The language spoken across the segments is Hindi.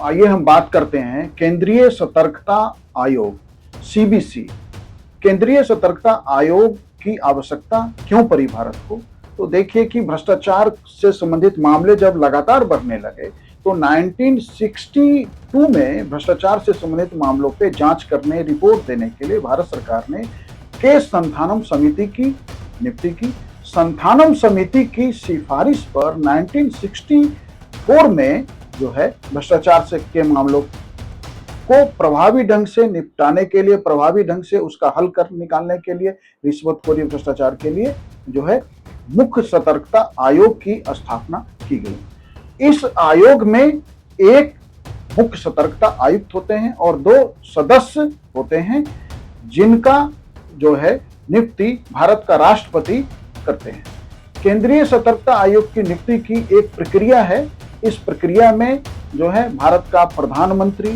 आइए हम बात करते हैं केंद्रीय सतर्कता आयोग सीबीसी। केंद्रीय सतर्कता आयोग की आवश्यकता क्यों पड़ी भारत को? तो देखिए कि भ्रष्टाचार से संबंधित मामले जब लगातार बढ़ने लगे तो 1962 में भ्रष्टाचार से संबंधित मामलों पे जांच करने, रिपोर्ट देने के लिए भारत सरकार ने केस संथानम समिति की नियुक्ति की। संथानम समिति की सिफारिश पर 1964 में जो है भ्रष्टाचार से के मामलों को प्रभावी ढंग से निपटाने के लिए, प्रभावी ढंग से उसका हल कर निकालने के लिए, रिश्वतखोरी भ्रष्टाचार के लिए जो है मुख्य सतर्कता आयोग की स्थापना की गई। इस आयोग में एक मुख्य सतर्कता आयुक्त होते हैं और 2 सदस्य होते हैं जिनका जो है नियुक्ति भारत का राष्ट्रपति करते हैं। केंद्रीय सतर्कता आयोग की नियुक्ति की एक प्रक्रिया है। इस प्रक्रिया में जो है भारत का प्रधानमंत्री,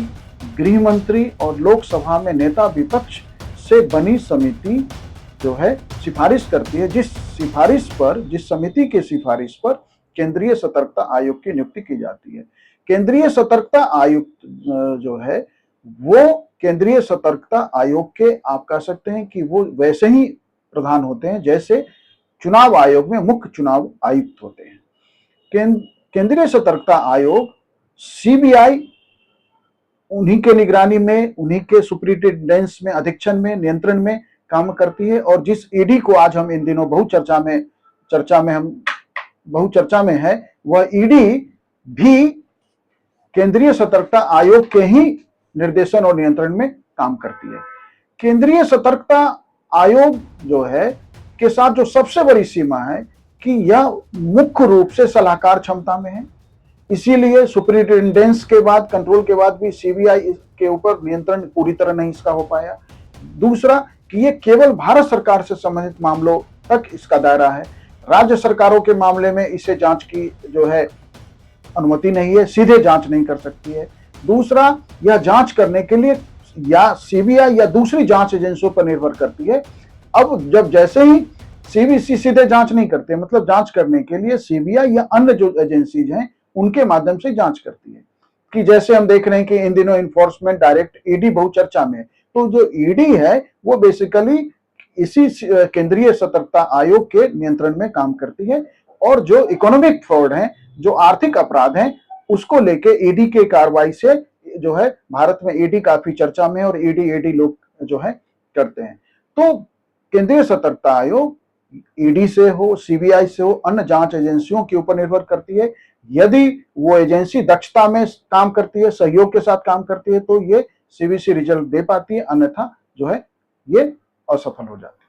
गृह मंत्री और लोकसभा में नेता विपक्ष से बनी समिति जो है सिफारिश करती है। जिस समिति की सिफारिश पर केंद्रीय सतर्कता आयोग की नियुक्ति की जाती है। केंद्रीय सतर्कता आयुक्त जो है वो केंद्रीय सतर्कता आयोग के आप कह सकते हैं कि वो वैसे ही प्रधान होते हैं जैसे चुनाव आयोग में मुख्य चुनाव आयुक्त होते हैं। केंद्रीय सतर्कता आयोग सीबीआई उन्हीं के निगरानी में, उन्हीं के सुपरिटेंडेंस में, अधीक्षण में, नियंत्रण में काम करती है। और जिस ईडी को आज हम इन दिनों बहु चर्चा में है, वह ईडी भी केंद्रीय सतर्कता आयोग के ही निर्देशन और नियंत्रण में काम करती है। केंद्रीय सतर्कता आयोग जो है के साथ जो सबसे बड़ी सीमा है कि यह मुख्य रूप से सलाहकार क्षमता में है। इसीलिए सुपरिटेंडेंस के बाद, कंट्रोल के बाद भी सीबीआई के ऊपर नियंत्रण पूरी तरह नहीं इसका हो पाया। दूसरा कि ये केवल भारत सरकार से संबंधित मामलों तक इसका दायरा है। राज्य सरकारों के मामले में इसे जांच की जो है अनुमति नहीं है, सीधे जांच नहीं कर सकती है। दूसरा, यह जांच करने के लिए या सीबीआई या दूसरी जांच एजेंसियों पर निर्भर करती है। अब जब जैसे ही सीबीसी सीधे जांच नहीं करते, मतलब जांच करने के लिए सीबीआई या अन्य जो एजेंसीज हैं उनके माध्यम से जांच करती है। कि जैसे हम देख रहे हैं कि इन दिनों इन्फोर्समेंट डायरेक्ट ईडी बहुत चर्चा में है। तो जो ईडी है वो बेसिकली इसी केंद्रीय सतर्कता आयोग के नियंत्रण में काम करती है। और जो इकोनॉमिक फ्रॉड है, जो आर्थिक अपराध हैं, उसको लेके ईडी के कार्रवाई से जो है भारत में ईडी काफी चर्चा में है और ईडी लोग जो है करते हैं। तो केंद्रीय सतर्कता आयोग ईडी से हो, सीबीआई से हो, अन्य जांच एजेंसियों के ऊपर निर्भर करती है। यदि वो एजेंसी दक्षता में काम करती है, सहयोग के साथ काम करती है, तो ये सीबीसी रिजल्ट दे पाती है, अन्यथा जो है ये असफल हो जाती है।